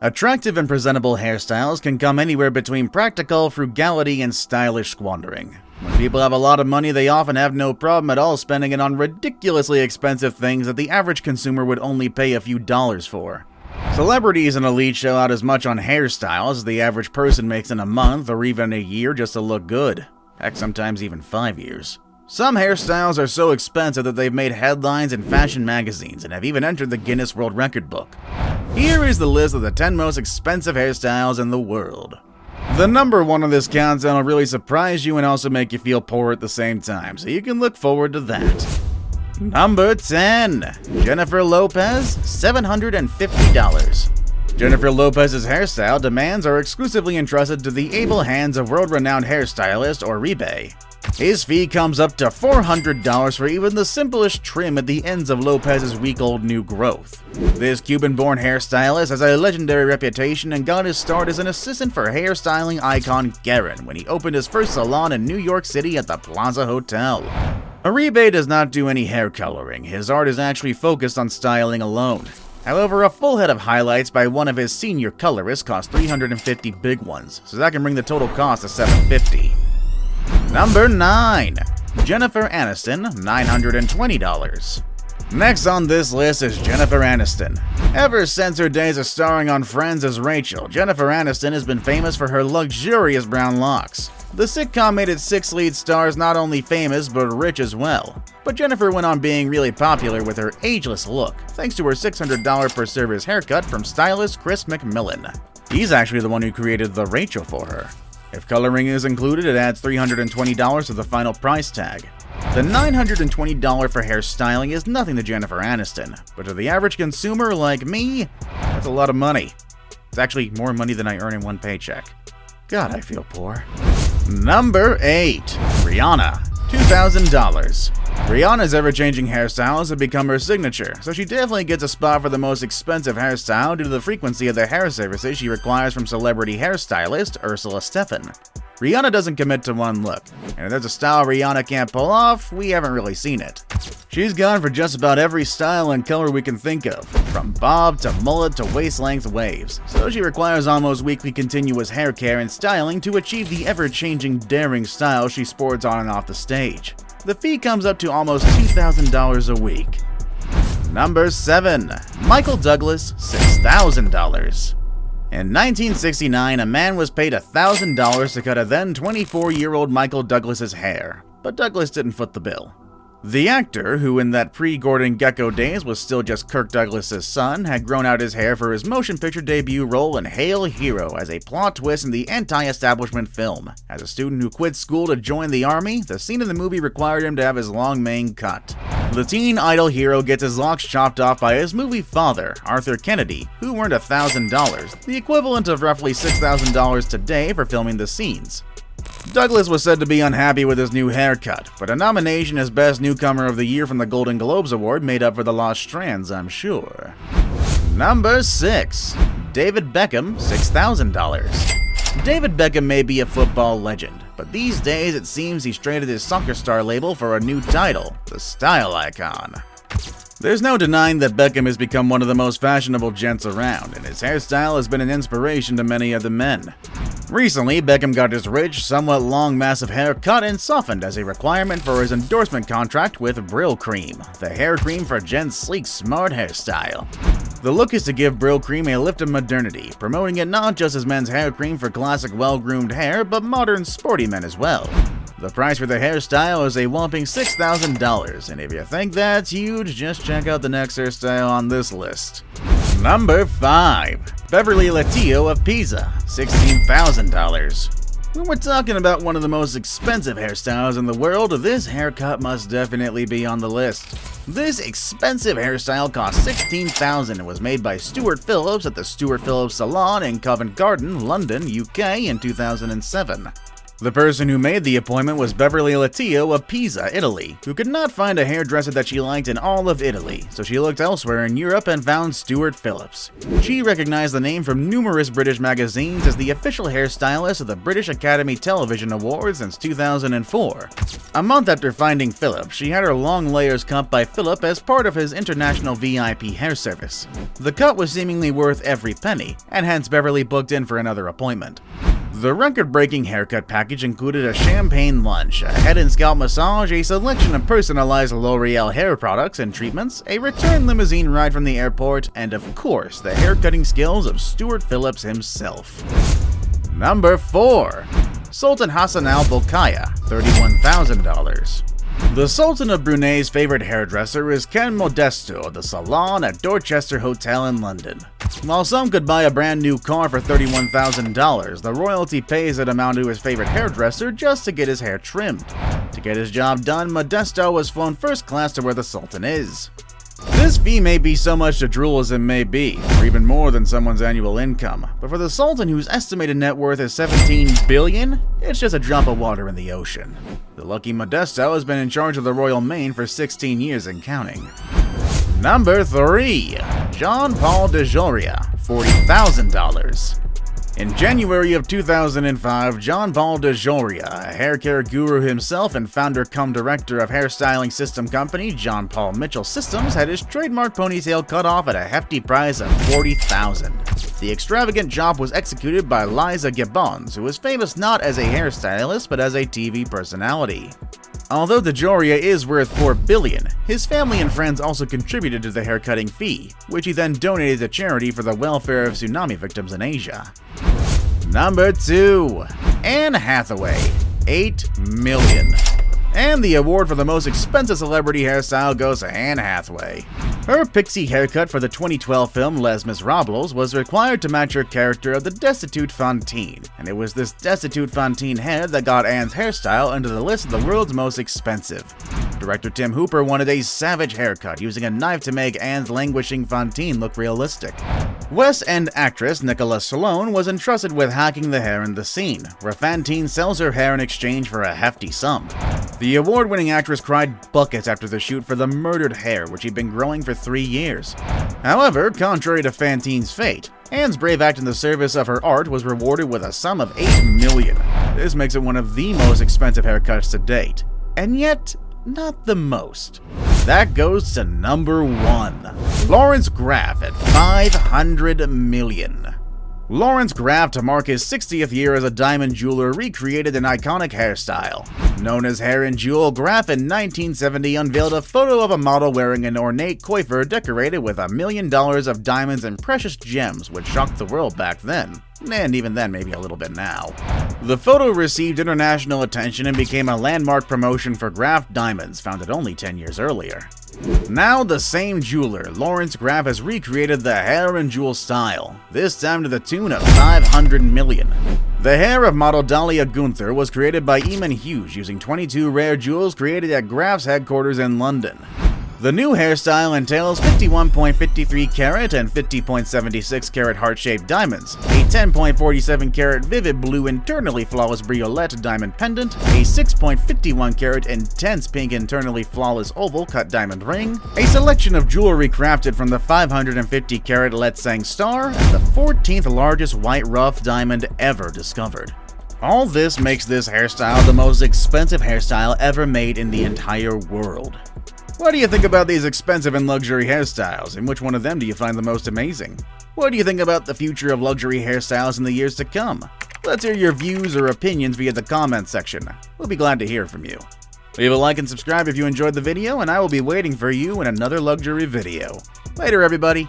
Attractive and presentable hairstyles can come anywhere between practical frugality and stylish squandering. When people have a lot of money, they often have no problem at all spending it on ridiculously expensive things that the average consumer would only pay a few dollars for. Celebrities and elites shell out as much on hairstyles as the average person makes in a month or even a year just to look good. Heck, sometimes even 5 years. Some hairstyles are so expensive that they've made headlines in fashion magazines and have even entered the Guinness World Record book. Here is the list of the 10 most expensive hairstyles in the world. The number one on this countdown will really surprise you and also make you feel poor at the same time, so you can look forward to that. Number 10. Jennifer Lopez, $750. Jennifer Lopez's hairstyle demands are exclusively entrusted to the able hands of world-renowned hairstylist Oribe. His fee comes up to $400 for even the simplest trim at the ends of Lopez's week-old new growth. This Cuban-born hairstylist has a legendary reputation and got his start as an assistant for hairstyling icon Garen when he opened his first salon in New York City at the Plaza Hotel. Oribe does not do any hair coloring. His art is actually focused on styling alone. However, a full head of highlights by one of his senior colorists costs 350 big ones, so that can bring the total cost to $750. Number 9. Jennifer Aniston, $920. Next on this list is Jennifer Aniston. Ever since her days of starring on Friends as Racheal, Jennifer Aniston has been famous for her luxurious brown locks. The sitcom made its 6 lead stars not only famous but rich as well. But Jennifer went on being really popular with her ageless look, thanks to her $600 per service haircut from stylist Chris McMillan. He's actually the one who created the Racheal for her. If coloring is included, it adds $320 to the final price tag. The $920 for hairstyling is nothing to Jennifer Aniston, but to the average consumer like me, that's a lot of money. It's actually more money than I earn in one paycheck. God, I feel poor. Number 8. Rihanna, $2,000. Rihanna's ever-changing hairstyles have become her signature, so she definitely gets a spot for the most expensive hairstyle due to the frequency of the hair services she requires from celebrity hairstylist Ursula Stephen. Rihanna doesn't commit to one look, and if there's a style Rihanna can't pull off, we haven't really seen it. She's gone for just about every style and color we can think of, from bob to mullet to waist-length waves, so she requires almost weekly continuous hair care and styling to achieve the ever-changing daring style she sports on and off the stage. The fee comes up to almost $2,000 a week. Number 7. Michael Douglas, $6,000. In 1969, a man was paid $1,000 to cut a then 24-year-old Michael Douglas's hair, but Douglas didn't foot the bill. The actor, who in that pre-Gordon Gekko days was still just Kirk Douglas's son, had grown out his hair for his motion picture debut role in Hail Hero as a plot twist in the anti-establishment film. As a student who quit school to join the army, the scene in the movie required him to have his long mane cut. The teen idol hero gets his locks chopped off by his movie father, Arthur Kennedy, who earned $1,000, the equivalent of roughly $6,000 today for filming the scenes. Douglas was said to be unhappy with his new haircut, but a nomination as Best Newcomer of the Year from the Golden Globes Award made up for the lost strands, I'm sure. Number 6. David Beckham, $6,000. David Beckham may be a football legend, but these days it seems he's traded his soccer star label for a new title, the Style Icon. There's no denying that Beckham has become one of the most fashionable gents around, and his hairstyle has been an inspiration to many other men. Recently, Beckham got his rich, somewhat long, massive hair cut and softened as a requirement for his endorsement contract with Brill Cream, the hair cream for Jen's sleek, smart hairstyle. The look is to give Brill Cream a lift of modernity, promoting it not just as men's hair cream for classic well-groomed hair, but modern sporty men as well. The price for the hairstyle is a whopping $6,000, and if you think that's huge, just check out the next hairstyle on this list. Number 5. Beverly Latio of Pisa, $16,000. When we're talking about one of the most expensive hairstyles in the world, this haircut must definitely be on the list. This expensive hairstyle cost $16,000 and was made by Stuart Phillips at the Stuart Phillips Salon in Covent Garden, London, UK in 2007. The person who made the appointment was Beverly Latio of Pisa, Italy, who could not find a hairdresser that she liked in all of Italy, so she looked elsewhere in Europe and found Stuart Phillips. She recognized the name from numerous British magazines as the official hairstylist of the British Academy Television Awards since 2004. A month after finding Phillips, she had her long layers cut by Philip as part of his international VIP hair service. The cut was seemingly worth every penny, and hence Beverly booked in for another appointment. The record-breaking haircut package included a champagne lunch, a head and scalp massage, a selection of personalized L'Oreal hair products and treatments, a return limousine ride from the airport, and of course, the haircutting skills of Stuart Phillips himself. Number 4. Sultan Hassanal Bolkiah, $31,000. The Sultan of Brunei's favorite hairdresser is Ken Modesto of the Salon at Dorchester Hotel in London. While some could buy a brand new car for $31,000, the royalty pays that amount to his favorite hairdresser just to get his hair trimmed. To get his job done, Modesto was flown first class to where the Sultan is. This fee may be so much to drool as it may be, or even more than someone's annual income, but for the Sultan, whose estimated net worth is $17 billion, it's just a drop of water in the ocean. The lucky Modesto has been in charge of the royal mane for 16 years and counting. Number 3. Jean Paul DeJoria, $40,000. In January of 2005, Jean Paul DeJoria, a hair care guru himself and founder-cum-director of hairstyling system company John Paul Mitchell Systems, had his trademark ponytail cut off at a hefty price of $40,000. The extravagant job was executed by Liza Gibbons, who was famous not as a hairstylist but as a TV personality. Although DeJoria is worth $4 billion, his family and friends also contributed to the haircutting fee, which he then donated to charity for the welfare of tsunami victims in Asia. Number 2. Anne Hathaway, $8 million. And the award for the most expensive celebrity hairstyle goes to Anne Hathaway. Her pixie haircut for the 2012 film Les Miserables was required to match her character of the destitute Fantine, and it was this destitute Fantine head that got Anne's hairstyle into the list of the world's most expensive. Director Tim Hooper wanted a savage haircut, using a knife to make Anne's languishing Fantine look realistic. West End actress Nicholas Sloan was entrusted with hacking the hair in the scene, where Fantine sells her hair in exchange for a hefty sum. The award-winning actress cried buckets after the shoot for the murdered hair, which he'd been growing for 3 years. However, contrary to Fantine's fate, Anne's brave act in the service of her art was rewarded with a sum of $8 million. This makes it one of the most expensive haircuts to date. And yet, not the most. That goes to number 1. Lawrence Graff at $500 million. Lawrence Graff, to mark his 60th year as a diamond jeweler, recreated an iconic hairstyle. Known as Hair and Jewel, Graff in 1970 unveiled a photo of a model wearing an ornate coiffure decorated with $1 million of diamonds and precious gems, which shocked the world back then. And even then, maybe a little bit now. The photo received international attention and became a landmark promotion for Graff Diamonds, founded only 10 years earlier. Now the same jeweler, Lawrence Graff, has recreated the hair and jewel style, this time to the tune of $500 million. The hair of model Dahlia Gunther was created by Eamon Hughes using 22 rare jewels created at Graff's headquarters in London. The new hairstyle entails 51.53 carat and 50.76 carat heart-shaped diamonds, a 10.47 carat vivid blue internally flawless briolette diamond pendant, a 6.51 carat intense pink internally flawless oval cut diamond ring, a selection of jewelry crafted from the 550 carat Letsang star, and the 14th largest white rough diamond ever discovered. All this makes this hairstyle the most expensive hairstyle ever made in the entire world. What do you think about these expensive and luxury hairstyles, and which one of them do you find the most amazing? What do you think about the future of luxury hairstyles in the years to come? Let's hear your views or opinions via the comments section. We'll be glad to hear from you. Leave a like and subscribe if you enjoyed the video, and I will be waiting for you in another luxury video. Later, everybody!